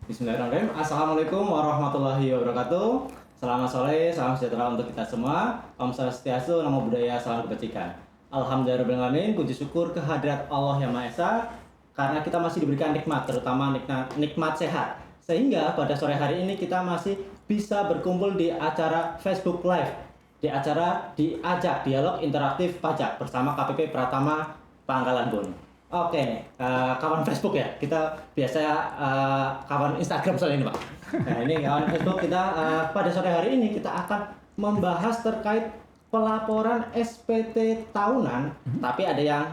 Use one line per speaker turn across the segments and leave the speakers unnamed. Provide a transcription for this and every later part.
Bismillahirrahmanirrahim. Assalamualaikum warahmatullahi wabarakatuh. Selamat sore, salam sejahtera untuk kita semua. Om Swastiastu, Namo Buddhaya, salam kebajikan. Alhamdulillahirrahmanirrahim. Puji syukur kehadirat Allah Yang Maha Esa karena kita masih diberikan nikmat, terutama nikmat sehat. Sehingga pada sore hari ini kita masih bisa berkumpul di acara Facebook Live, di acara Diajak Dialog Interaktif Pajak bersama KPP Pratama Pangkalan Bun. Oke nih, kawan Facebook ya. Kita biasa kawan Instagram soal ini, Pak. Nah, ini kawan Facebook kita pada sore hari ini kita akan membahas terkait pelaporan SPT tahunan, tapi ada yang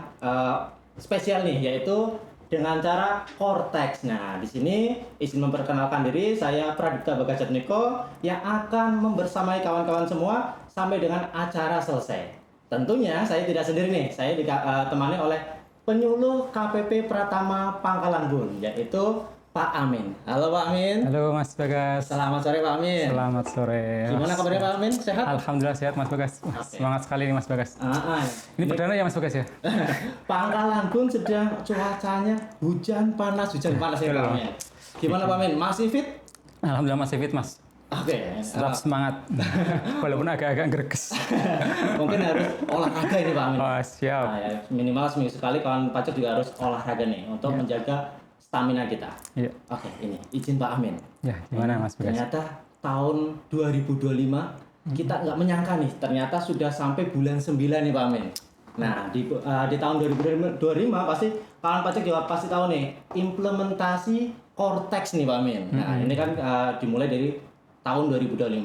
spesial nih, yaitu dengan cara Cortex. Nah, di sini izin memperkenalkan diri, saya Pradipta Bagajatmiko yang akan membersamai kawan-kawan semua sampai dengan acara selesai. Tentunya saya tidak sendiri nih, saya ditemani oleh penyuluh KPP Pratama Pangkalan Bun, yaitu Pak Amin. Halo Pak Amin.
Halo Mas Bagas.
Selamat sore Pak Amin.
Selamat sore.
Gimana kabarnya Pak Amin? Sehat?
Alhamdulillah sehat Mas Bagas. Semangat sekali nih Mas Bagas. Ini perdana ya Mas Bagas ya?
Pangkalan Bun sedang cuacanya hujan panas ya Pak Amin. Gimana Pak Amin? Masih fit?
Alhamdulillah masih fit Mas.
Oke.
Tetap semangat. Walaupun agak-agak greges.
Mungkin harus olahraga ini Pak Amin.
Oh, siap.
Nah, ya, minimal seminggu sekali kawan pajak juga harus olahraga nih untuk menjaga stamina kita.
Iya.
Oke, ini izin Pak Amin.
Ya, gimana Mas Bagas?
Ternyata tahun 2025 kita nggak menyangka nih, ternyata sudah sampai bulan 9 nih Pak Amin. Nah, di tahun 2025 pasti kawan pajak juga pasti tahu nih implementasi Cortex nih Pak Amin. Nah, ini kan dimulai dari tahun 2025.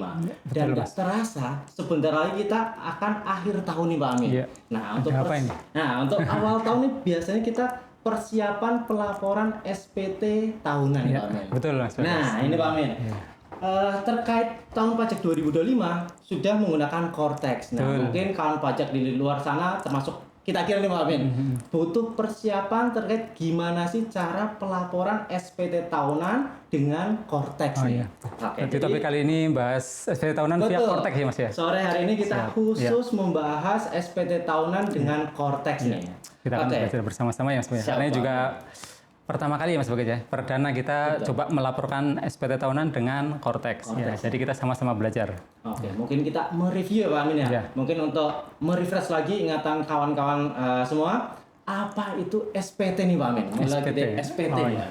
Dan nggak terasa sebentar lagi kita akan akhir tahun nih Pak Amin.
Iya.
Nah, untuk awal tahun ini biasanya kita persiapan pelaporan SPT tahunan
Iya,
Pak Amin.
betul Mas Bagas.
Nah, ini Pak Amin.
Iya.
Terkait tahun pajak 2025 sudah menggunakan Cortex. Nah,
Betul.
mungkin kawan pajak di luar sana termasuk kita kira nih Pak Amin, butuh persiapan terkait gimana sih cara pelaporan SPT tahunan dengan Cortex
Oh
nih.
iya.
Oke,
Jadi topik kali ini bahas SPT tahunan via
betul.
Cortex ya Mas ya?
Sore hari ini kita
Siap.
khusus membahas SPT tahunan dengan Cortex nih.
Kita akan
Oke.
belajar bersama-sama ya Mas Bagas.
Siap,
Karena ini
Pak.
juga pertama kali ya Mas Bagas ya. Perdana kita
Betul.
coba melaporkan SPT tahunan dengan Cortex. Ya,
Cortex.
jadi kita sama-sama belajar.
Oke, mungkin kita mereview ya Pak Amin ya.
Ya.
Mungkin untuk merefresh lagi ingatan kawan-kawan semua, apa itu SPT nih Pak Amin? Mulai
SPT.
kita SPT
Oh,
ya.
iya.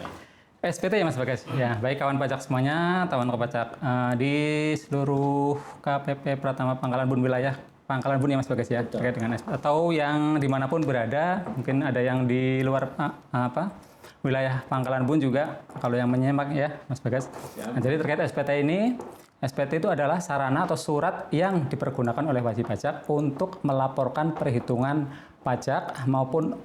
SPT ya Mas Bagas. Ya, baik kawan pajak semuanya, kawan pajak di seluruh KPP Pratama Pangkalan Bun wilayah Pangkalan Bun ya Mas Bagas ya.
Betul.
Terkait dengan atau yang dimanapun berada, mungkin ada yang di luar wilayah Pangkalan Bun juga, kalau yang menyimak ya Mas Bagas. Nah, jadi terkait SPT ini, SPT itu adalah sarana atau surat yang dipergunakan oleh wajib pajak untuk melaporkan perhitungan pajak maupun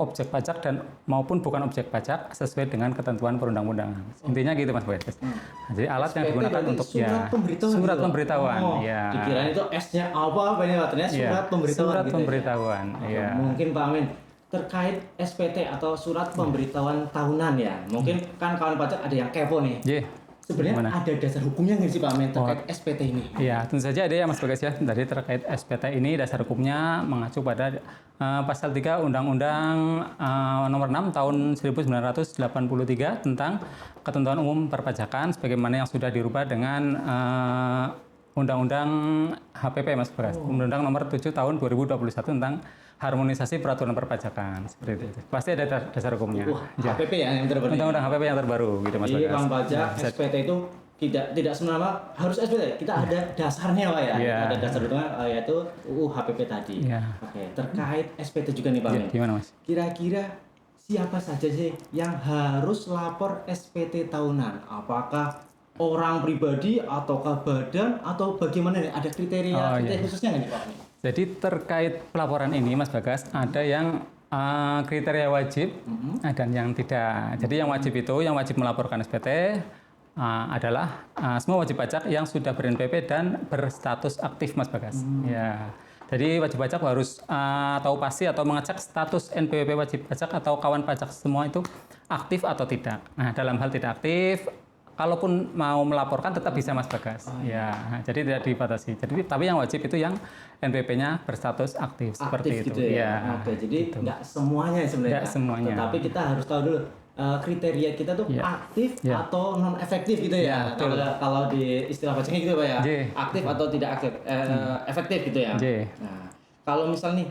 objek pajak dan maupun bukan objek pajak sesuai dengan ketentuan perundang-undangan. Intinya gitu Mas Bagas. Nah, jadi alat yang
SPT
digunakan
berarti
untuk
surat pemberitahuan
surat
gitu, Pak?
pemberitahuan.
Oh,
Ya.
dikirain itu S-nya apa ini Pak? Ternyata
Ya,
surat pemberitahuan
surat
gitu ya.
pemberitahuan.
Oke,
Ya.
mungkin Pak Amin terkait SPT atau surat pemberitahuan tahunan ya. Mungkin kan kawan pajak ada yang kepo nih.
Ye.
Sebenarnya
Gimana?
ada dasar hukumnya nggak sih Pak Amin terkait SPT ini?
Iya, tentu saja ada ya Mas Bagas ya. Dari terkait SPT ini dasar hukumnya mengacu pada pasal 3 Undang-Undang Nomor 6 Tahun 1983 tentang Ketentuan Umum Perpajakan sebagaimana yang sudah dirubah dengan Undang-Undang HPP Mas Bagas. Undang-Undang Nomor 7 Tahun 2021 tentang harmonisasi peraturan perpajakan seperti itu. Pasti ada dasar hukumnya.
Wah, HPP ya yang terbaru.
Undang-Undang HPP yang terbaru gitu Mas
Jadi
Bagas.
kawan pajak
Bisa-
SPT itu tidak semena harus SPT. Kita ada dasarnya Pak ya.
Iya.
Ada dasar hukumnya yaitu UU HPP tadi.
Iya.
Oke, terkait SPT juga nih Pak
Ya,
Amin.
gimana Mas?
Kira-kira siapa saja sih yang harus lapor SPT tahunan? Apakah orang pribadi ataukah badan atau bagaimana nih? Ada kriteria
Oh, iya.
khususnya nggak nih Pak Amin?
Jadi terkait pelaporan ini Mas Bagas, ada yang kriteria wajib dan yang tidak. Jadi yang wajib melaporkan SPT adalah semua wajib pajak yang sudah ber-NPWP dan berstatus aktif Mas Bagas. Ya. Jadi wajib pajak harus tahu pasti atau mengecek status NPWP wajib pajak atau kawan pajak semua itu aktif atau tidak. Nah, dalam hal tidak aktif, kalaupun mau melaporkan tetap bisa Mas Bagas. Ya, jadi tidak dibatasi. Jadi tapi yang wajib itu yang NPWP-nya berstatus aktif seperti
Aktif
itu.
gitu ya.
Ya,
Oke, jadi
gitu.
nggak semuanya sebenarnya.
Nggak semuanya.
Tetapi kita harus tahu dulu kriteria kita tuh aktif atau non efektif gitu ya. Kalau di istilah pajaknya gitu Pak ya. Aktif atau tidak aktif, efektif gitu ya. Nah, kalau misal nih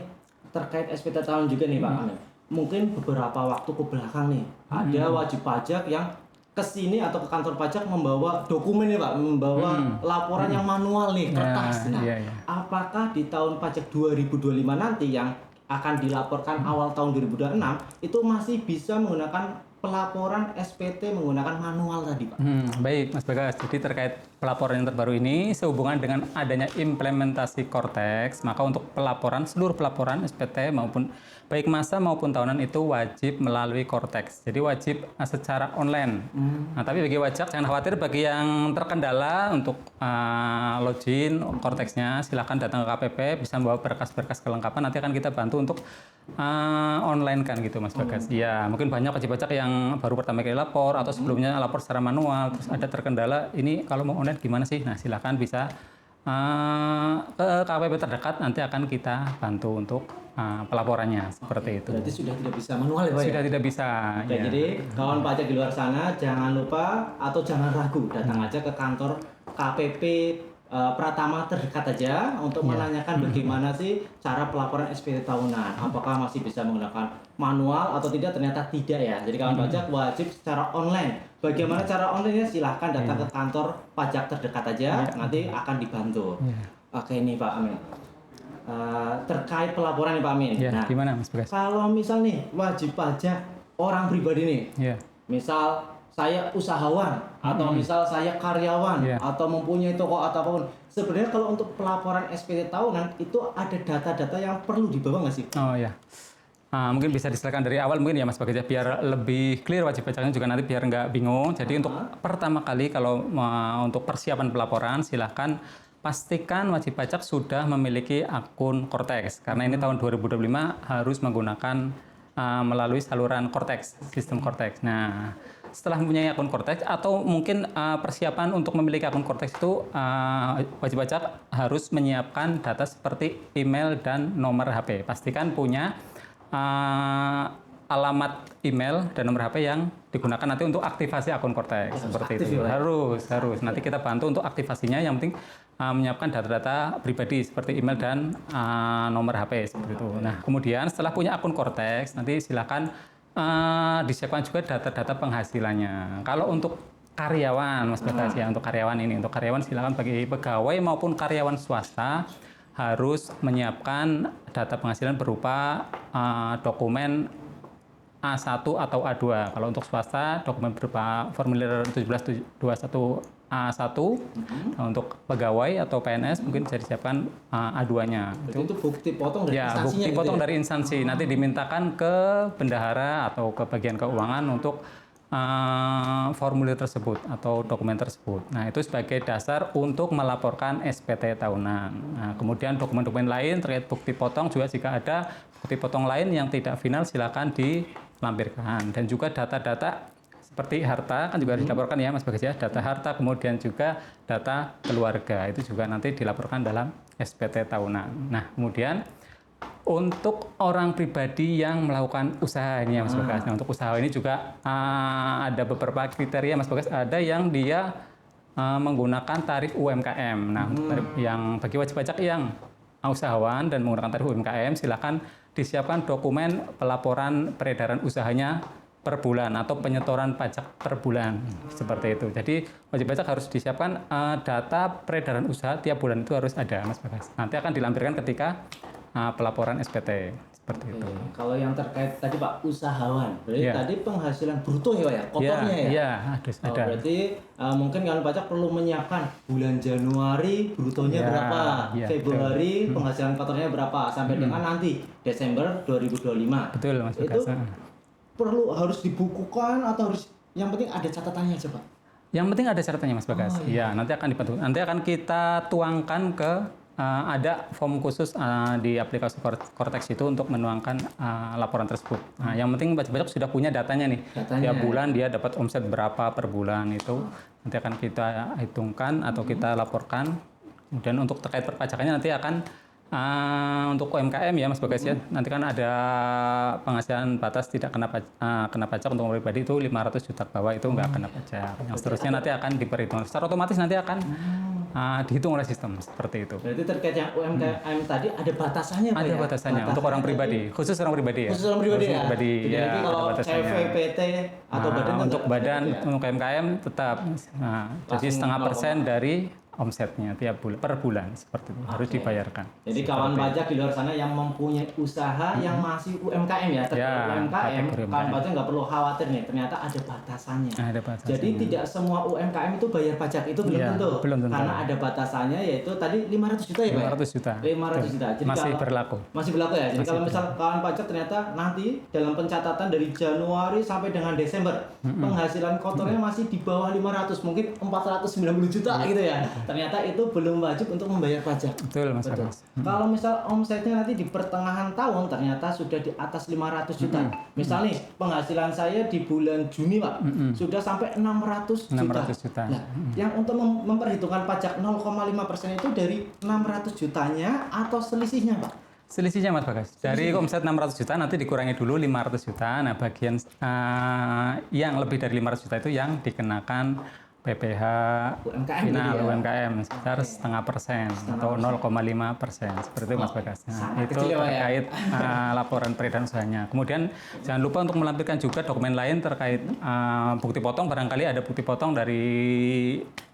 terkait SPT tahun juga nih Pak Amin. Mungkin beberapa waktu ke belakang nih ada wajib pajak yang ke sini atau ke kantor pajak membawa dokumen nih Pak, membawa laporan yang manual nih, kertas. Nah, apakah di tahun pajak 2025 nanti yang akan dilaporkan awal tahun 2026 itu masih bisa menggunakan pelaporan SPT menggunakan manual tadi Pak?
Baik Mas Bagas, jadi terkait pelaporan yang terbaru ini sehubungan dengan adanya implementasi Cortex, maka untuk pelaporan, seluruh pelaporan SPT maupun baik masa maupun tahunan itu wajib melalui Cortex. Jadi wajib secara online. Nah, tapi bagi wajib jangan khawatir, bagi yang terkendala untuk login Cortex-nya silakan datang ke KPP, bisa membawa berkas-berkas kelengkapan, nanti akan kita bantu untuk online kan gitu Mas Bagas. Iya, mungkin banyak wajib pajak yang baru pertama kali lapor atau sebelumnya lapor secara manual, terus ada terkendala, ini kalau mau online gimana sih? Nah, silakan bisa ke KPP terdekat, nanti akan kita bantu untuk pelaporannya seperti itu.
Berarti sudah tidak bisa manual ya Pak?
Sudah tidak bisa.
Oke, jadi kawan pajak di luar sana jangan lupa atau jangan ragu, datang aja ke kantor KPP Pratama terdekat aja untuk menanyakan bagaimana sih cara pelaporan SPT tahunan. Apakah masih bisa menggunakan manual atau tidak? Ternyata tidak ya. Jadi kawan pajak wajib secara online. Bagaimana cara online-nya? Silahkan datang ke kantor pajak terdekat aja, nanti akan dibantu. Oke, ini Pak Amin. Terkait pelaporan nih Pak Amin.
Nah, gimana Mas Bagas?
Kalau misal nih wajib pajak orang pribadi nih, misal saya usahawan atau misal saya karyawan atau mempunyai toko atau apapun. Sebenarnya kalau untuk pelaporan SPT tahunan itu ada data-data yang perlu dibawa nggak sih?
Oh ya. Mungkin bisa diserahkan dari awal mungkin ya Mas Bagas, biar lebih clear wajib pajaknya juga nanti biar nggak bingung. Jadi untuk pertama kali kalau untuk persiapan pelaporan silahkan pastikan wajib pajak sudah memiliki akun Cortex. Karena ini tahun 2025 harus menggunakan melalui saluran Cortex, sistem Cortex. Nah, setelah mempunyai akun Cortex atau mungkin persiapan untuk memiliki akun Cortex itu wajib pajak harus menyiapkan data seperti email dan nomor HP. Pastikan punya alamat email dan nomor HP yang digunakan nanti untuk aktivasi akun Cortex. Seperti itu. Harus. Nanti kita bantu untuk aktivasinya, yang penting menyiapkan data-data pribadi seperti email dan nomor HP seperti itu. Nah, kemudian setelah punya akun Cortex, nanti silakan disiapkan juga data-data penghasilannya. Kalau untuk karyawan, Mas Bagas ya, untuk karyawan silakan bagi pegawai maupun karyawan swasta harus menyiapkan data penghasilan berupa dokumen A1 atau A2. Kalau untuk swasta, dokumen berupa formulir 1721 A1. Untuk pegawai atau PNS mungkin bisa disiapkan A2-nya.
Itu bukti potong dari instansinya.
Bukti potong dari instansi. Nanti dimintakan ke bendahara atau ke bagian keuangan untuk formulir tersebut atau dokumen tersebut. Nah, itu sebagai dasar untuk melaporkan SPT tahunan. Nah, kemudian dokumen-dokumen lain terkait bukti potong juga, jika ada bukti potong lain yang tidak final silakan dilampirkan. Dan juga data-data seperti harta kan juga dilaporkan ya Mas Bagas ya, data harta, kemudian juga data keluarga itu juga nanti dilaporkan dalam SPT tahunan. Nah, kemudian untuk orang pribadi yang melakukan usaha ini ya Mas Bagas. Nah, untuk usaha ini juga ada beberapa kriteria Mas Bagas. Ada yang dia menggunakan tarif UMKM. Nah, untuk tarif yang bagi wajib pajak yang usahawan dan menggunakan tarif UMKM, silakan disiapkan dokumen pelaporan peredaran usahanya per bulan atau penyetoran pajak per bulan seperti itu. Jadi wajib pajak harus disiapkan data peredaran usaha tiap bulan, itu harus ada Mas Bagas. Nanti akan dilampirkan ketika pelaporan SPT seperti itu.
Kalau yang terkait tadi Pak usahawan, berarti tadi penghasilan bruto ya Pak ya, kotornya ya?
Iya, harus ada.
Berarti mungkin kalau pajak perlu menyiapkan bulan Januari brutonya berapa, Februari penghasilan kotornya berapa, sampai dengan nanti Desember 2025.
Betul Mas Bagas.
Itu perlu harus dibukukan atau harus, yang penting ada catatannya aja Pak?
Yang penting ada catatannya Mas Bagas. Iya, nanti akan dibantu. Nanti akan kita tuangkan ke ada form khusus di aplikasi Cortex itu untuk menuangkan laporan tersebut. Nah, yang penting wajib pajak sudah punya datanya nih. Tiap bulan dia dapat omset berapa per bulan, itu nanti akan kita hitungkan atau kita laporkan. Kemudian untuk terkait perpajakannya nanti akan Untuk UMKM ya Mas Bagas ya, nanti kan ada penghasilan batas tidak kena pajak untuk orang pribadi itu 500 juta ke bawah itu nggak kena pajak. Yang seterusnya nanti akan diperhitungkan secara otomatis nanti akan dihitung oleh sistem seperti itu.
Berarti terkait yang UMKM tadi ada batasannya Pak
Ada
ya?
batasannya untuk orang pribadi, khusus orang pribadi ya.
Khusus orang pribadi ya?
Ya,
Jadi kalau
ada batasannya.
CVPT atau badan
Untuk badan,
gitu ya?
untuk UMKM tetap. Jadi
Langsung
0,5% dari omsetnya tiap bulan per bulan seperti itu harus dibayarkan.
Jadi kawan pajak di luar sana yang mempunyai usaha yang masih UMKM ya, terkait UMKM, kawan pajak nggak perlu khawatir nih, ternyata ada batasannya.
Ada batasannya.
Jadi tidak semua UMKM itu bayar pajak, itu belum tentu.
Belum tentu.
Karena ada batasannya yaitu tadi 500 juta ya Pak?
500 juta.
500 juta. Jadi
masih berlaku.
Masih berlaku ya. Jadi kalau misal kawan pajak ternyata nanti dalam pencatatan dari Januari sampai dengan Desember penghasilan kotornya masih di bawah 500, mungkin 490 juta gitu ya. Ternyata itu belum wajib untuk membayar pajak.
Betul Mas Bagas.
Kalau misal omsetnya nanti di pertengahan tahun ternyata sudah di atas 500 juta. Misal nih penghasilan saya di bulan Juni Pak sudah sampai 600 juta. Nah, yang untuk memperhitungkan pajak 0,5% itu dari 600 jutanya atau selisihnya Pak?
Selisihnya Mas Bagas. Dari omset 600 juta nanti dikurangi dulu 500 juta. Nah, bagian yang lebih dari 500 juta itu yang dikenakan PPh
UMKM
final
gitu ya?
UMKM sekitar 0,5% atau 0,5% seperti itu Mas Bagas. Nah, itu
kecil ya, Pak, ya?
terkait laporan peredaran usahanya. Kemudian jangan lupa untuk melampirkan juga dokumen lain terkait bukti potong. Barangkali ada bukti potong dari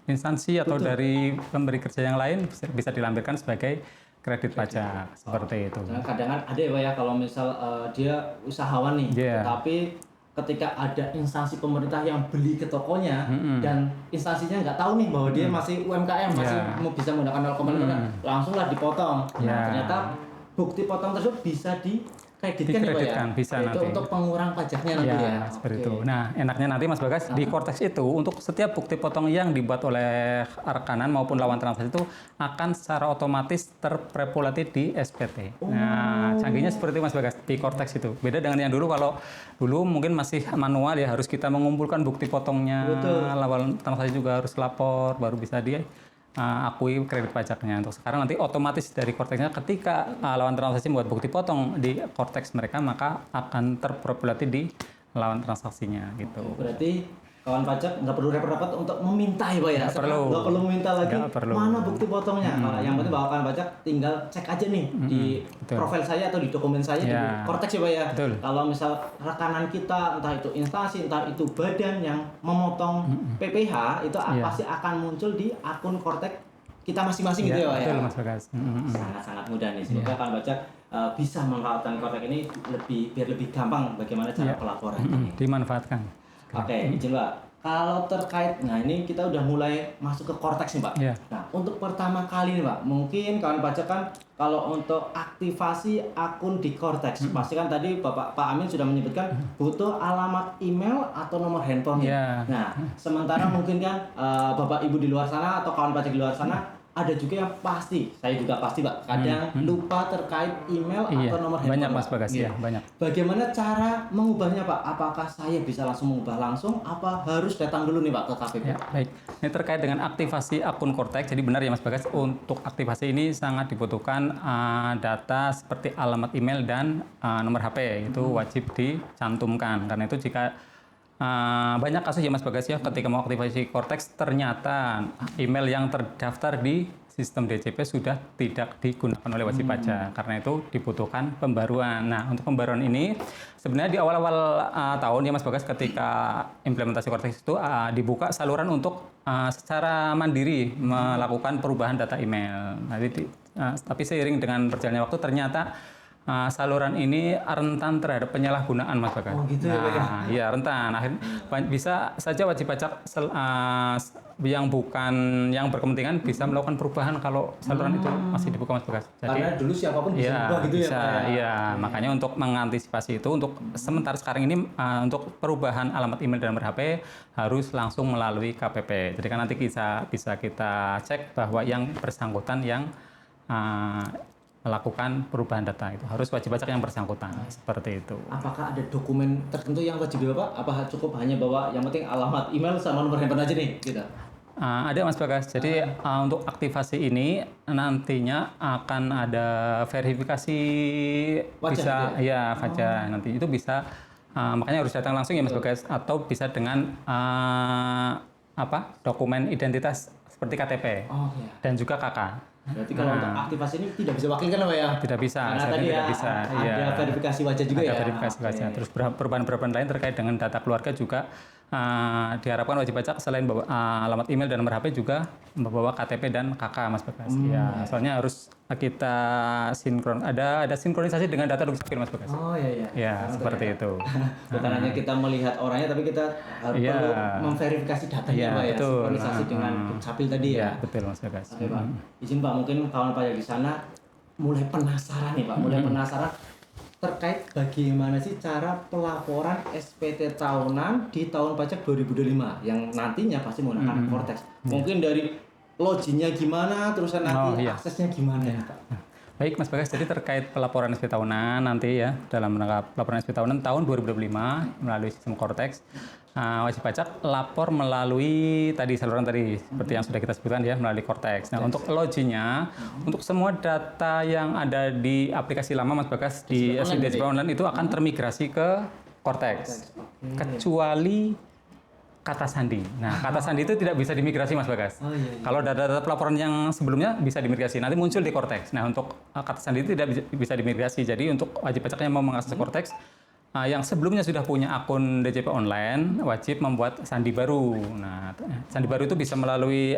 instansi atau dari pemberi kerja yang lain bisa dilampirkan sebagai kredit pajak seperti itu.
Nah, kadang ada ya Pak ya kalau misal dia usahawan nih, tapi ketika ada instansi pemerintah yang beli ke tokonya dan instansinya nggak tahu nih bahwa dia masih UMKM, masih mau bisa menggunakan 0,5, langsunglah dipotong. Nah, ternyata bukti potong tersebut bisa dikreditkan ya Pak ya?
Bisa
itu
nanti.
untuk pengurang pajaknya nanti ya?
Seperti itu. Nah, enaknya nanti Mas Bagas, di Kortex itu untuk setiap bukti potong yang dibuat oleh rekanan maupun lawan transaksi itu akan secara otomatis terpopulasi di SPT. Nah, canggihnya seperti itu Mas Bagas, di Kortex itu. Beda dengan yang dulu, kalau dulu mungkin masih manual ya, harus kita mengumpulkan bukti potongnya, lawan transaksi juga harus lapor, baru bisa akui kredit pajaknya. Untuk sekarang nanti otomatis dari Korteksnya ketika lawan transaksi membuat bukti potong di Korteks mereka, maka akan terpopulasi di lawan transaksinya gitu.
Berarti kawan pajak nggak perlu repot-repot untuk meminta ya Pak ya? Nggak perlu meminta lagi mana bukti potongnya. Yang penting bahwa kawan pajak tinggal cek aja nih di profil saya atau di dokumen saya di Kortex ya Pak ya. Kalau misal rekanan kita entah itu instansi entah itu badan yang memotong PPh itu pasti akan muncul di akun Kortex kita masing-masing gitu ya Pak ya.
Betul Mas Bagas.
Sangat-sangat mudah nih. Semoga kawan pajak bisa memanfaatkan Kortex ini biar lebih gampang bagaimana cara pelaporan ini.
Dimanfaatkan.
Oke, izin Pak. Kalau terkait, nah ini kita udah mulai masuk ke Kortex nih Pak. Nah, untuk pertama kali nih Pak, mungkin kawan pajak kan kalau untuk aktivasi akun di Kortex, pasti kan tadi Pak Amin sudah menyebutkan butuh alamat email atau nomor handphone. Nah, sementara mungkin kan Bapak Ibu di luar sana atau kawan pajak di luar sana ada juga yang pasti, saya juga pasti Pak, kadang lupa terkait email atau nomor handphone.
Banyak Mas Bagas, ya, banyak.
Bagaimana cara mengubahnya Pak? Apakah saya bisa langsung mengubah langsung, apa harus datang dulu nih Pak ke KPP?
Ya, baik. Ini terkait dengan aktivasi akun Kortex, jadi benar ya Mas Bagas, untuk aktivasi ini sangat dibutuhkan data seperti alamat email dan nomor HP, itu wajib dicantumkan. Karena itu jika banyak kasus ya Mas Bagas ya, ketika mau aktivasi Kortex ternyata email yang terdaftar di sistem DJP sudah tidak digunakan oleh wajib pajak. Karena itu dibutuhkan pembaruan. Nah, untuk pembaruan ini sebenarnya di awal-awal tahun ya Mas Bagas, ketika implementasi Kortex itu dibuka saluran untuk secara mandiri melakukan perubahan data email. Nah, tapi seiring dengan berjalannya waktu ternyata saluran ini rentan terhadap penyalahgunaan Mas Bagas.
Oh gitu ya Pak ya?
Iya, rentan. Akhirnya bisa saja wajib pajak yang berkepentingan bisa melakukan perubahan kalau saluran itu masih dibuka Mas Bagas.
Jadi, karena dulu siapapun bisa berubah gitu
bisa,
ya Pak?
Iya, makanya untuk mengantisipasi itu, untuk sementara sekarang ini untuk perubahan alamat email dan nomor HP harus langsung melalui KPP. Jadi kan nanti bisa kita cek bahwa yang bersangkutan yang melakukan perubahan data itu harus wajib pajak yang bersangkutan, seperti itu.
Apakah ada dokumen tertentu yang wajib dibawa Pak? Apa cukup hanya bawa yang penting alamat email sama nomor handphone aja nih gitu?
Ada Mas Bagas. Jadi untuk aktivasi ini nantinya akan ada verifikasi
Wajah
bisa
gitu
ya wajah nanti itu bisa makanya harus datang langsung ya Mas Bagas atau bisa dengan dokumen identitas seperti KTP
Oh iya.
dan juga KK.
Berarti kalau untuk aktivasi ini tidak bisa wakilkan Pak ya?
Tidak bisa,
Karena
saat
tadi
ini
ya
tidak bisa.
ada
Iya.
verifikasi wajah juga
Ada
ya?
verifikasi
Oke.
wajah. Terus perubahan-perubahan lain terkait dengan data keluarga juga diharapkan wajib pajak selain bawa alamat email dan nomor HP juga membawa KTP dan KK Mas Bagas. Ya, soalnya harus kita ada sinkronisasi dengan data dukcapil Mas Bagas.
Oh iya iya.
Ya, seperti itu.
Bukan hanya kita melihat orangnya, tapi kita harus
Iya.
perlu memverifikasi datanya
Iya,
Pak ya?
betul.
Sinkronisasi dengan dukcapil tadi ya?
Ya, betul Mas Bagas.
Oke Pak, izin Pak, mungkin kawan pajak di sana mulai penasaran nih Pak, mulai penasaran terkait bagaimana sih cara pelaporan SPT tahunan di tahun pajak 2025 yang nantinya pasti menggunakan Cortex. Mungkin dari loginnya gimana, terus nanti
iya.
aksesnya gimana ya Pak?
Baik Mas Bagas, jadi terkait pelaporan SP tahunan nanti ya dalam rangka pelaporan SP tahunan tahun 2025 melalui sistem Cortex, wajib pajak lapor melalui saluran tadi seperti yang sudah kita sebutkan ya melalui Cortex. Nah untuk loginnya, untuk semua data yang ada di aplikasi lama Mas Bagas di DJP Online itu akan termigrasi ke Cortex, kecuali kata sandi. Nah, kata sandi itu tidak bisa dimigrasi Mas Bagas.
Oh, iya.
Kalau data-data pelaporan yang sebelumnya bisa dimigrasi, nanti muncul di Cortex. Nah, untuk kata sandi itu tidak bisa dimigrasi. Jadi untuk wajib pajak yang mau mengakses Cortex, yang sebelumnya sudah punya akun DJP Online, wajib membuat sandi baru. Nah, sandi baru itu bisa melalui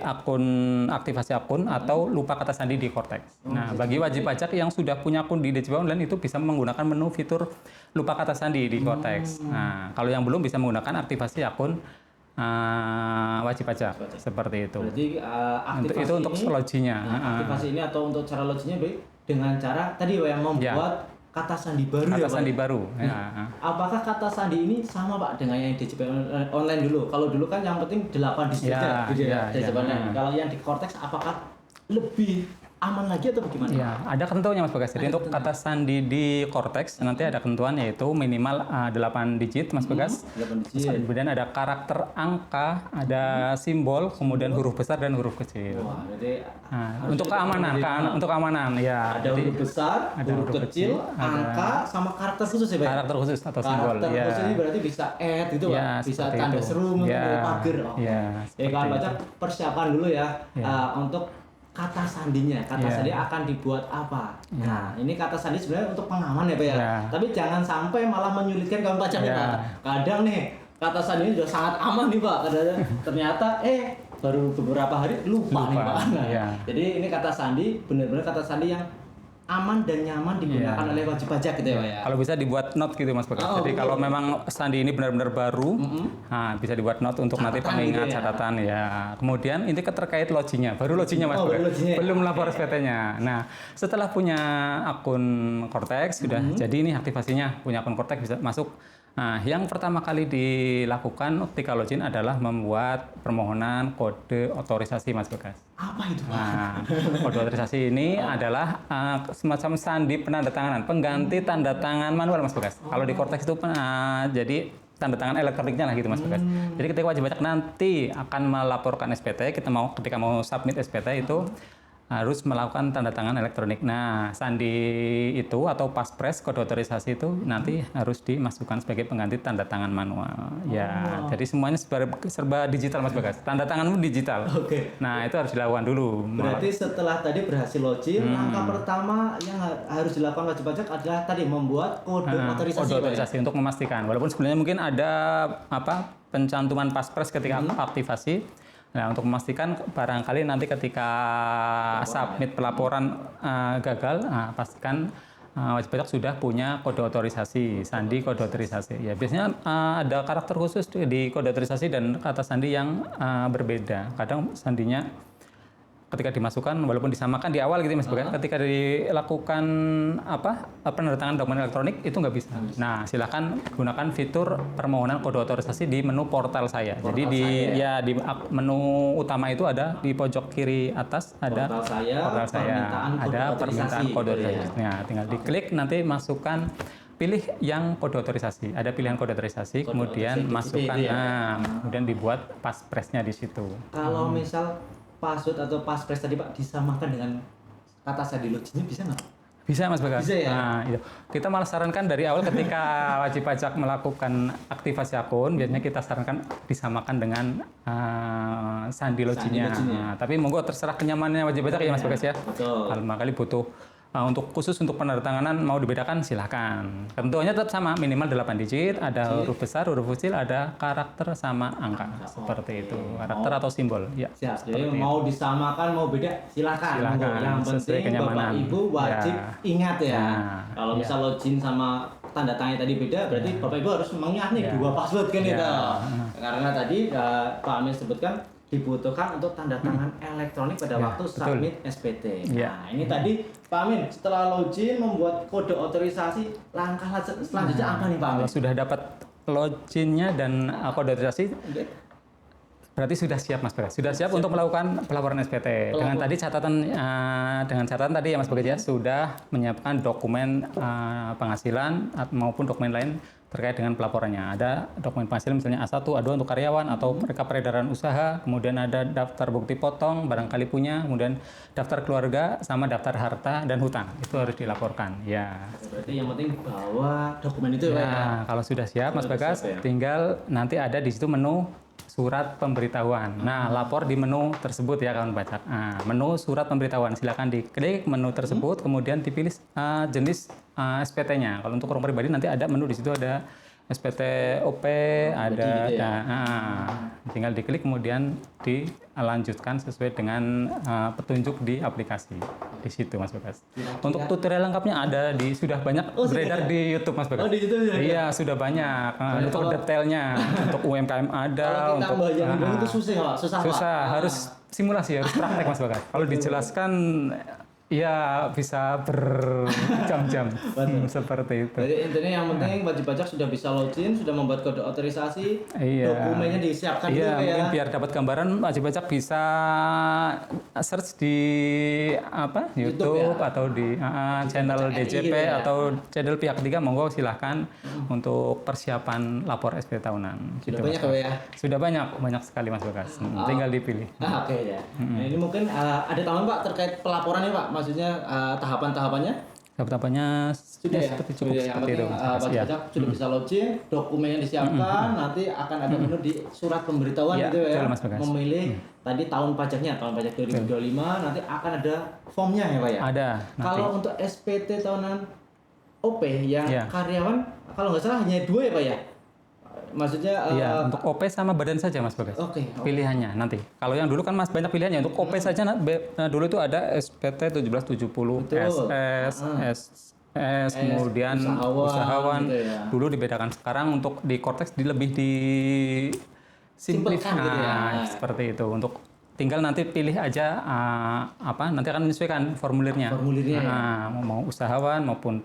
aktivasi akun atau lupa kata sandi di Cortex. Nah, bagi wajib pajak yang sudah punya akun di DJP Online itu bisa menggunakan menu fitur lupa kata sandi di Cortex. Nah, kalau yang belum bisa menggunakan aktivasi akun wajib pajak seperti itu.
Berarti aktivasi
itu untuk
ini,
loginya.
aktivasi ini atau untuk cara loginya baik dengan cara tadi yang membuat kata sandi baru
kata
ya Pak?
sandi baru.
Apakah kata sandi ini sama Pak dengan yang di DJP Online dulu? Kalau dulu kan yang penting 8 digit gitu ya, DJP Online. Kalau yang di Cortex apakah lebih aman lagi atau bagaimana?
Ya, ada ketentuannya Mas Bagas. Jadi untuk kata sandi di Cortex nanti ada ketentuan yaitu minimal 8 digit Mas Bagas.
8 digit.
Kemudian ada karakter angka, ada simbol, kemudian huruf besar dan huruf kecil.
Wah, berarti
Untuk keamanan, untuk keamanan ya.
ada huruf besar,
ada
huruf kecil, angka, sama karakter khusus ya Pak?
Karakter khusus atau simbol.
Karakter
Ya.
khusus ini berarti bisa add gitu
Ya,
Pak? Bisa
seperti
tanda
itu.
seru, mungkin
Ya.
pagar.
Ya,
Jadi
seperti
kalau
itu.
baca persiapan dulu ya, untuk kata sandinya. Kata sandi akan dibuat apa? Nah, ini kata sandi sebenarnya untuk pengaman ya Pak ya.
Ya.
Tapi jangan sampai malah menyulitkan kawan pajak nih
Ya.
Pak. Kadang nih kata sandi ini sudah sangat aman nih Pak. Kadang ternyata baru beberapa hari lupa nih Pak. Nah,
ya.
jadi ini kata sandi benar-benar kata sandi yang aman dan nyaman digunakan oleh wajib pajak gitu ya Pak ya.
Kalau bisa dibuat note gitu Mas Bagas. Jadi kalau memang sandi ini benar-benar baru, bisa dibuat note untuk nanti
Catatan
pengingat
gitu ya.
catatan ya. Kemudian ini terkait loginya, baru loginya Mas
baru
Bagas.
loginya.
Belum lapor SPT-nya. Nah, setelah punya akun Cortex sudah jadi ini aktivasinya punya akun Cortex bisa masuk. Nah, yang pertama kali dilakukan ketika login adalah membuat permohonan kode otorisasi Mas Bagas.
Apa itu Pak?
Nah, kode otorisasi ini adalah semacam sandi penandatanganan, pengganti tanda tangan manual Mas Bagas. Kalau di Cortex itu jadi tanda tangan elektroniknya lah gitu Mas Bagas. Jadi ketika wajib pajak nanti akan melaporkan SPT, ketika mau submit SPT itu harus melakukan tanda tangan elektronik. Nah, sandi itu atau paspres kode otorisasi itu nanti harus dimasukkan sebagai pengganti tanda tangan manual. Ya, jadi semuanya serba digital Mas Bagas. Tanda tanganmu digital.
Oke.
Nah, itu harus dilakukan dulu.
Berarti setelah tadi berhasil login, langkah pertama yang harus dilakukan wajib pajak adalah tadi membuat kode otorisasi.
Kode otorisasi untuk memastikan. Walaupun sebenarnya mungkin ada pencantuman paspres ketika aktivasi. Nah, untuk memastikan barangkali nanti ketika submit pelaporan gagal, pastikan wajib pajak sudah punya kode otorisasi, sandi kode otorisasi. Ya, biasanya ada karakter khusus di kode otorisasi dan kata sandi yang berbeda. Kadang sandinya ketika dimasukkan walaupun disamakan di awal gitu Mas Bagas, ketika dilakukan penandatangan dokumen elektronik itu nggak bisa. Nah, silakan gunakan fitur permohonan kode otorisasi di menu portal saya. Jadi di menu utama itu ada di pojok kiri atas ada
portal saya,
ada permintaan kode otorisasi. Nah, tinggal diklik nanti masukkan pilih yang kode otorisasi. Ada pilihan kode otorisasi,
Kode
kemudian
otorisasi
masukkan,
DCP itu ya?
kemudian dibuat passphrase-nya di situ.
Kalau misal password atau passphrase tadi Pak disamakan dengan kata sandi login bisa nggak?
Bisa Mas Bagas.
Bisa ya?
Nah, itu. Kita malah sarankan dari awal ketika wajib pajak melakukan aktivasi akun, biasanya kita sarankan disamakan dengan sandi loginnya. Nah, tapi monggo terserah kenyamanannya wajib pajak ya Mas Bagas ya.
Betul.
Kalau kali butuh untuk khusus untuk penandatanganan mau dibedakan silahkan. Ketentuannya tetap sama, minimal 8 digit, ada huruf besar, huruf kecil, ada karakter sama angka. Seperti itu. Karakter atau simbol. Ya.
Siap. Jadi mau disamakan mau beda silakan.
Silakan.
Yang
Sesuai
penting
kenyamanan.
Bapak Ibu wajib
Ya.
ingat ya.
Nah,
Kalau misal login sama tanda tangan tadi beda, berarti Bapak Ibu harus mengingat nih
Ya.
2 password kan
Ya.
itu. Karena tadi Pak Amin sebutkan dibutuhkan untuk tanda tangan elektronik pada
Ya,
waktu
betul.
submit SPT.
Ya.
Nah, ini tadi Pak Amin setelah login membuat kode otorisasi, langkah selanjutnya apa nih Pak Amin?
Kalau sudah dapat loginnya dan kode otorisasi, berarti sudah siap Mas Bagas. Sudah siap untuk melakukan pelaporan SPT. Dengan tadi catatan tadi ya Mas Bagas ya, sudah menyiapkan dokumen penghasilan maupun dokumen lain terkait dengan pelaporannya. Ada dokumen penghasilan misalnya A1, A2 untuk karyawan atau mereka peredaran usaha, kemudian ada daftar bukti potong barangkali punya, kemudian daftar keluarga sama daftar harta dan hutang. Itu harus dilaporkan. Ya.
Berarti yang penting bawa dokumen itu ya, Pak.
Nah, kalau sudah siap Mas
Sudah
Bagas,
siap, ya.
tinggal nanti ada di situ menu surat pemberitahuan. Nah, lapor di menu tersebut ya kawan pajak. Nah, menu surat pemberitahuan, silakan diklik menu tersebut, kemudian dipilih jenis SPT-nya. Kalau untuk orang pribadi nanti ada menu di situ ada SPT OP, ada,
gitu ya?
tinggal diklik kemudian dilanjutkan sesuai dengan petunjuk di aplikasi di situ Mas Bagas. Untuk tutorial lengkapnya ada sudah banyak beredar di YouTube Mas Bagas.
Oh, di YouTube ya?
Iya, sudah banyak. Untuk detailnya, untuk UMKM ada,
Kalau kita
untuk
bayangin itu susah Pak, susah Pak.
susah, harus simulasi, harus praktek Mas Bagas. Kalau dijelaskan ya bisa berjam-jam seperti itu.
Jadi intinya yang penting wajib pajak sudah bisa login, sudah membuat kode otorisasi,
Iya.
dokumennya disiapkan
Iya,
dulu
mungkin
ya.
biar dapat gambaran wajib pajak bisa search di YouTube
ya?
atau di channel
RI
DJP
gitu ya?
atau channel pihak ketiga, monggo silahkan untuk persiapan lapor SPT tahunan.
Sudah
Gitu,
banyak
Mas
Pak ya.
Sudah banyak sekali Mas Bagas. Tinggal dipilih.
Nah, oke ya. Nah, ini mungkin ada tambahan Pak terkait pelaporannya Pak, maksudnya tahapan-tahapannya.
Tahapannya
Sudah ya,
seperti
sudah yang
seperti itu.
penting
Mas Bagas.
wajib
Iya.
pajak sudah bisa login, dokumennya disiapkan, nanti akan ada menu di surat pemberitahuan
Iya,
gitu ya,
betul, Mas Bagas.
memilih tadi tahun pajaknya, tahun pajak 2025, nanti akan ada formnya ya Pak ya.
Ada nanti.
Kalau untuk SPT tahunan OP yang
Iya.
karyawan, kalau nggak salah hanya 2 ya Pak ya, maksudnya
Iya, untuk OP sama badan saja Mas Bagas.
oke.
Pilihannya nanti. Kalau yang dulu kan Mas banyak pilihannya. Untuk OP saja dulu itu ada SPT 1770,
Betul.
SS, kemudian usahawan.
gitu ya.
Dulu dibedakan. Sekarang untuk di Cortex lebih di
Simpelkan gitu ya.
seperti itu. Untuk tinggal nanti pilih aja nanti akan menyesuaikan formulirnya.
Formulirnya ya.
Mau usahawan maupun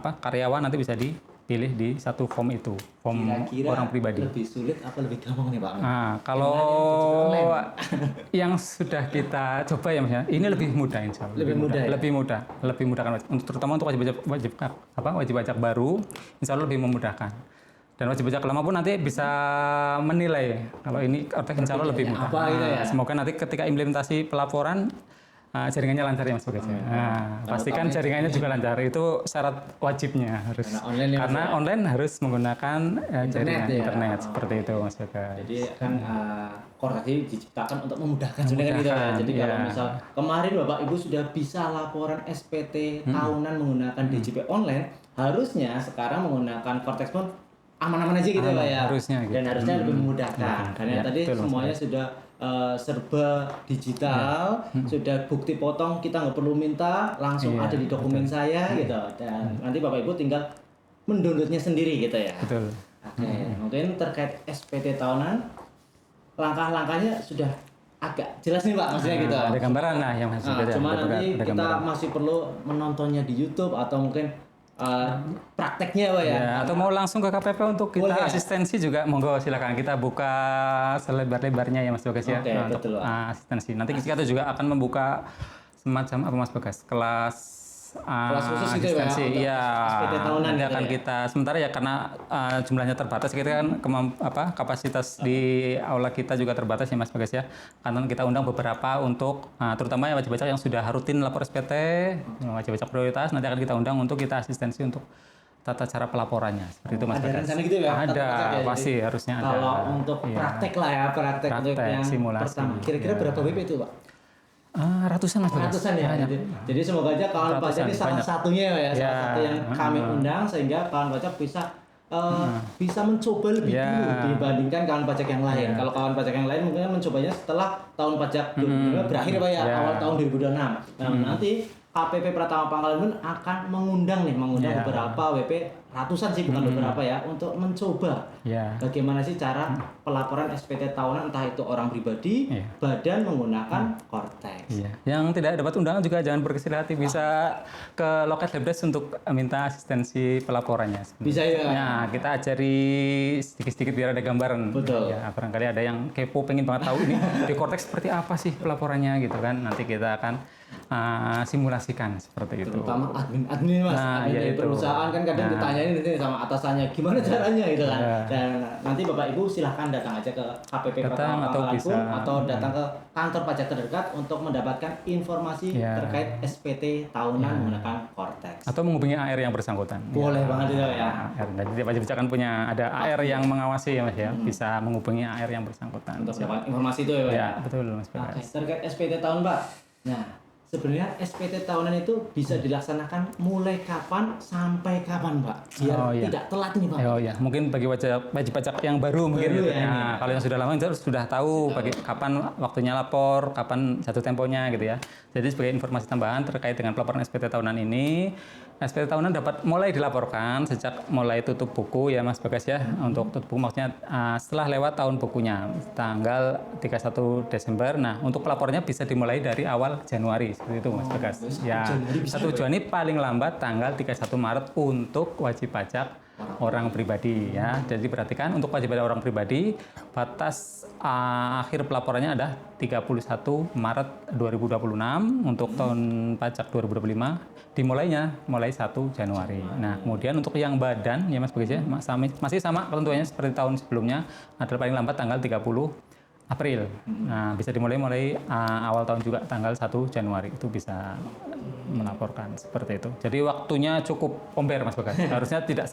karyawan nanti bisa dipilih di satu form itu, form
Kira-kira
orang pribadi.
lebih sulit apa lebih gampang nih Pak?
Nah, kalau yang sudah kita coba ya Mas ya, ini lebih mudah insya Allah.
Lebih mudah ya?
Lebih mudah kan terutama untuk wajib pajak baru, insya Allah lebih memudahkan. Dan wajib pajak lama pun nanti bisa menilai kalau ini Cortex insya Allah lebih mudah.
apa gitu ya?
Semoga nanti ketika implementasi pelaporan jaringannya lancar ya Mas Bagas. Pastikan jaringannya juga lancar. Itu syarat wajibnya harus.
Karena online ya,
Harus menggunakan jaringan
ya?
internet seperti itu Mas Bagas.
Jadi kan Cortex ini diciptakan untuk memudahkan sebenarnya gitu ya. Jadi kalau misal kemarin Bapak Ibu sudah bisa laporan SPT tahunan menggunakan DJP online, harusnya sekarang menggunakan Cortex pun aman-aman aja gitu ya Pak ya.
Harusnya gitu.
Dan harusnya lebih memudahkan. Karena
Ya,
tadi
betul, Mas
semuanya sudah serba digital, sudah bukti potong kita nggak perlu minta, langsung ada di dokumen saya gitu. Dan nanti Bapak Ibu tinggal mendownloadnya sendiri gitu ya.
Betul.
Oke, mungkin terkait SPT tahunan, langkah-langkahnya sudah agak jelas nih Pak, maksudnya gitu.
Ada gambaran lah yang masih
Cuma nanti kita masih perlu menontonnya di YouTube atau mungkin prakteknya Pak ya.
Atau mau langsung ke KPP untuk kita
Boleh, ya?
asistensi juga monggo silakan kita buka selebar-lebarnya ya Mas Bagas ya.
Oke,
Untuk
betul, Pak.
asistensi. Nanti kita juga akan membuka semacam apa Mas Bagas? Kelas
Kelas khusus gitu ya,
asistensi.
untuk
Iya.
SPT tahunan
Nanti
gitu
akan
ya?
kita sementara ya karena jumlahnya terbatas kita kan kapasitas di aula kita juga terbatas ya Mas Bagas ya. Karena kita undang beberapa untuk terutama yang wajib pajak yang sudah rutin lapor SPT, wajib pajak prioritas nanti akan kita undang untuk kita asistensi untuk tata cara pelaporannya. Seperti itu Mas
Ada
Bagas.
rencana gitu ya?
Ada,
tata pajak ya?
pasti
Jadi,
harusnya ada.
kalau untuk
Iya.
praktek lah ya, praktek untuk
Praktek,
yang
simulasi.
pertama. Kira-kira
Iya.
berapa WP itu, Pak?
Ratusan Mas Bagas.
Ratusan ya.
Banyak.
Jadi semoga aja kawan pajak
Ratusan,
ini salah
banyak.
satunya ya,
Ya.
salah satu yang kami undang sehingga kawan pajak bisa mencoba lebih
Ya.
dulu dibandingkan kawan pajak yang lain. Kalau kawan pajak yang lain mungkin mencobanya setelah tahun pajak 2025 berakhir Pak ya,
Ya.
awal tahun 2026. Nah, nanti KPP Pratama Pangkalan pun akan mengundang
Ya.
beberapa WP, ratusan sih bukan beberapa ya, untuk mencoba
Ya.
bagaimana sih cara pelaporan SPT tahunan, entah itu orang pribadi,
Iya.
badan menggunakan Cortex.
Iya. Yang tidak dapat undangan juga jangan berkecil hati, bisa ke loket Helpdesk untuk minta asistensi pelaporannya.
Bisa ya?
Nah, kita ajari sedikit-sedikit biar ada gambaran.
Betul.
Ya, barangkali ada yang kepo pengen banget tahu ini di Cortex seperti apa sih pelaporannya gitu kan. Nanti kita akan simulasikan seperti itu.
Terutama admin Mas,
Nah,
admin
ya
dari
itu.
perusahaan kan kadang
Nah.
ditanyain nanti sama atasannya gimana caranya gitu kan.
Ya.
Dan nanti Bapak Ibu silahkan datang aja ke KPP
Datang
Pratama
atau
Pangkalan
bisa.
atau datang ke kantor pajak terdekat untuk mendapatkan informasi
Ya.
terkait SPT tahunan menggunakan Cortex.
Atau menghubungi AR yang bersangkutan.
Boleh banget itu ya.
AR. Jadi wajib pajak kan punya ada AR yang mengawasi ya Mas ya. Bisa menghubungi AR yang bersangkutan.
Untuk mendapatkan informasi itu ya Pak.
Ya, betul Mas
Oke,
Bagas.
terkait SPT tahun Pak. Nah, sebenarnya SPT tahunan itu bisa dilaksanakan mulai kapan sampai kapan Pak? Biar
Oh, iya.
tidak telat nih Pak.
Oh ya, mungkin bagi wajib pajak yang baru mungkin
Baru
gitu.
ya, ini.
Kalau yang sudah lama itu sudah tahu kapan waktunya lapor, kapan jatuh temponya gitu ya. Jadi sebagai informasi tambahan terkait dengan pelaporan SPT tahunan ini, SPT tahunan dapat mulai dilaporkan sejak mulai tutup buku ya Mas Bagas ya. Untuk tutup buku maksudnya setelah lewat tahun bukunya tanggal 31 Desember. Nah, untuk pelaporannya bisa dimulai dari awal Januari seperti itu Mas Bagas. Ya,
Januari bisa
1 Januari paling lambat tanggal 31 Maret untuk wajib pajak orang pribadi ya. Jadi perhatikan untuk wajib pajak orang pribadi batas akhir pelaporannya ada 31 Maret 2026 untuk tahun pajak 2025 dimulainya mulai 1 Januari. Nah, kemudian untuk yang badan ya Mas Bagas ya masih sama ketentuannya seperti tahun sebelumnya adalah paling lambat tanggal 30 April. Nah, bisa dimulai awal tahun juga tanggal 1 Januari itu bisa melaporkan seperti itu. Jadi waktunya cukup pomber Mas Bagas. Harusnya tidak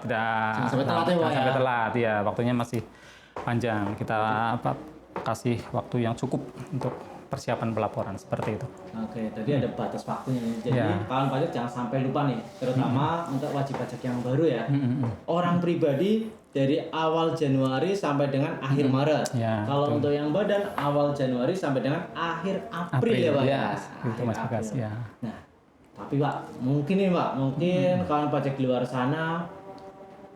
Jangan sampai telat ya, Pak,
jangan
ya.
sampai telat ya. Waktunya masih panjang. Kita kasih waktu yang cukup untuk persiapan pelaporan seperti itu.
Oke, tadi ada batas waktunya. Jadi
Ya.
kawan pajak jangan sampai lupa nih, terutama untuk wajib pajak yang baru ya. Orang pribadi dari awal Januari sampai dengan akhir Maret.
Ya,
Kalau untuk yang badan awal Januari sampai dengan akhir April ya Pak.
ya,
Akhir
itu Mas Bagas
April.
ya.
Nah, tapi Pak, mungkin nih Pak, kawan pajak di luar sana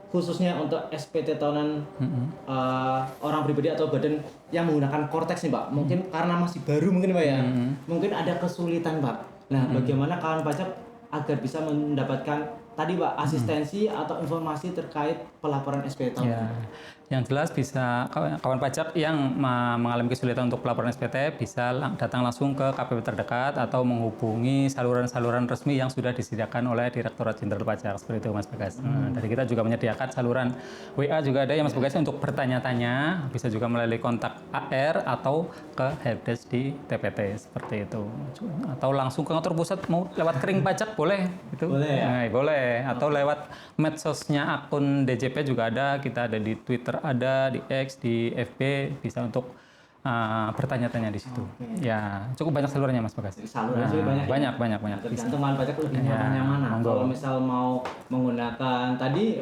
khususnya untuk SPT tahunan orang pribadi atau badan yang menggunakan Cortex nih Pak, mungkin karena masih baru mungkin Pak ya, mungkin ada kesulitan Pak. Nah, bagaimana kawan pajak agar bisa mendapatkan tadi Pak asistensi atau informasi terkait pelaporan SPT tahunan?
Ya, yang jelas bisa kawan pajak yang mengalami kesulitan untuk pelaporan SPT bisa datang langsung ke KPP terdekat atau menghubungi saluran-saluran resmi yang sudah disediakan oleh Direktorat Jenderal Pajak seperti itu Mas Bagas. Nah, dari kita juga menyediakan saluran WA juga ada ya Mas Bagas untuk bertanya-tanya, bisa juga melalui kontak AR atau ke helpdesk di TPT seperti itu. Atau langsung ke kantor pusat mau lewat kering pajak boleh itu.
Boleh ya?
Nah, boleh atau lewat medsosnya akun DJP juga ada, kita ada di Twitter ada, di X, di FB bisa untuk bertanya-tanya di situ. Ya, cukup banyak salurannya Mas Bagas.
Jadi saluran sih banyak ya?
banyak.
Tergantung kawan pajak lebih
Ya,
nyaman yang mana.
monggo.
Kalau misal mau menggunakan tadi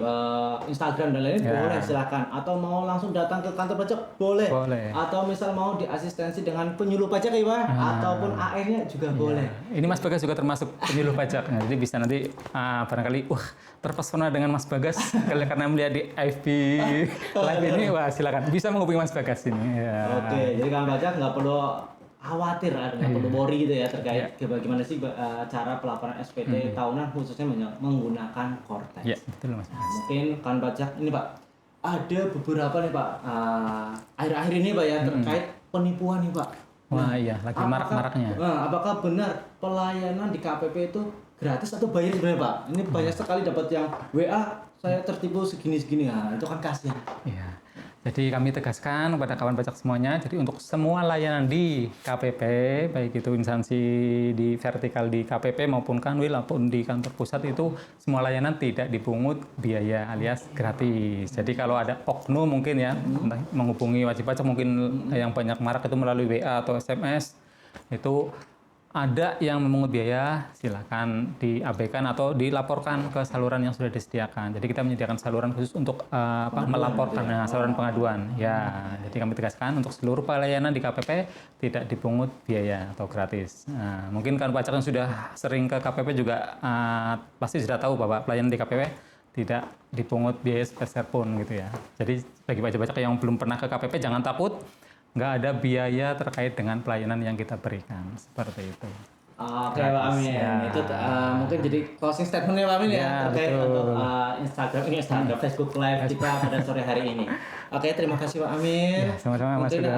Instagram dan lain-lain
Ya.
boleh silakan. Atau mau langsung datang ke kantor pajak boleh.
Boleh.
Atau misal mau diasistensi dengan penyuluh pajak ya Pak, ataupun AR-nya juga boleh.
Ini Mas Bagas juga termasuk penyuluh pajak. Nah, jadi bisa nanti barangkali terpesona dengan Mas Bagas karena melihat di FB live ini, wah silakan bisa menghubungi Mas Bagas ini. Ya.
Oke, jadi kawan pajak nggak perlu khawatir, nggak perlu worry gitu ya terkait bagaimana sih cara pelaporan SPT tahunan khususnya menggunakan Cortex.
Ya, betul Mas Bagas.
Mungkin kawan pajak ini Pak, ada beberapa nih Pak, akhir-akhir ini Pak ya terkait penipuan nih Pak.
Wah iya, lagi marak-maraknya.
Apakah benar pelayanan di KPP itu gratis atau bayar sebenarnya Pak? Ini banyak sekali dapat yang WA saya tertipu segini-segini, nah itu kan kasihan.
Iya. Jadi kami tegaskan kepada kawan pajak semuanya, jadi untuk semua layanan di KPP, baik itu instansi di vertikal di KPP maupun Kanwil maupun di kantor pusat itu semua layanan tidak dipungut biaya alias gratis. Jadi kalau ada oknum mungkin ya, entah menghubungi wajib pajak mungkin yang banyak marak itu melalui WA atau SMS, itu ada yang memungut biaya, silakan diabaikan atau dilaporkan ke saluran yang sudah disediakan. Jadi kita menyediakan saluran khusus untuk melaporkan, saluran pengaduan. Ya, jadi kami tegaskan untuk seluruh pelayanan di KPP tidak dipungut biaya atau gratis. Nah, mungkin kan pajak yang sudah sering ke KPP juga pasti sudah tahu bahwa pelayanan di KPP tidak dipungut biaya sepeser pun gitu ya. Jadi bagi pajak-pajak yang belum pernah ke KPP jangan takut. Nggak ada biaya terkait dengan pelayanan yang kita berikan, seperti itu.
Oke Pak Amin, ya. Itu mungkin jadi closing statementnya Pak Amin ya terkait untuk Instagram, Facebook Live kita pada sore hari ini. Oke, terima kasih Pak Amin.
Ya, sama-sama Mas.
Mungkin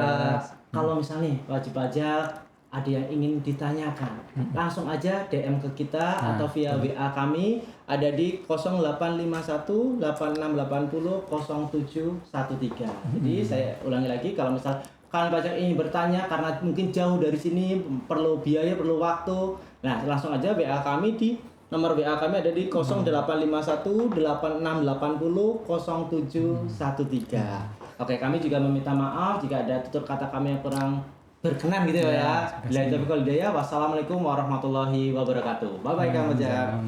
kalau misalnya wajib pajak ada yang ingin ditanyakan, langsung aja DM ke kita atau via WA kami ada di 0851 8680 0713. Jadi saya ulangi lagi kalau misal kalian pajak ini bertanya karena mungkin jauh dari sini, perlu biaya, perlu waktu. Nah, langsung aja WA kami di nomor WA kami ada di 0851 8680 0713. Oke, kami juga meminta maaf jika ada tutur kata kami yang kurang berkenan gitu ya. Wassalamualaikum warahmatullahi wabarakatuh. Bye bye Kang Pajak.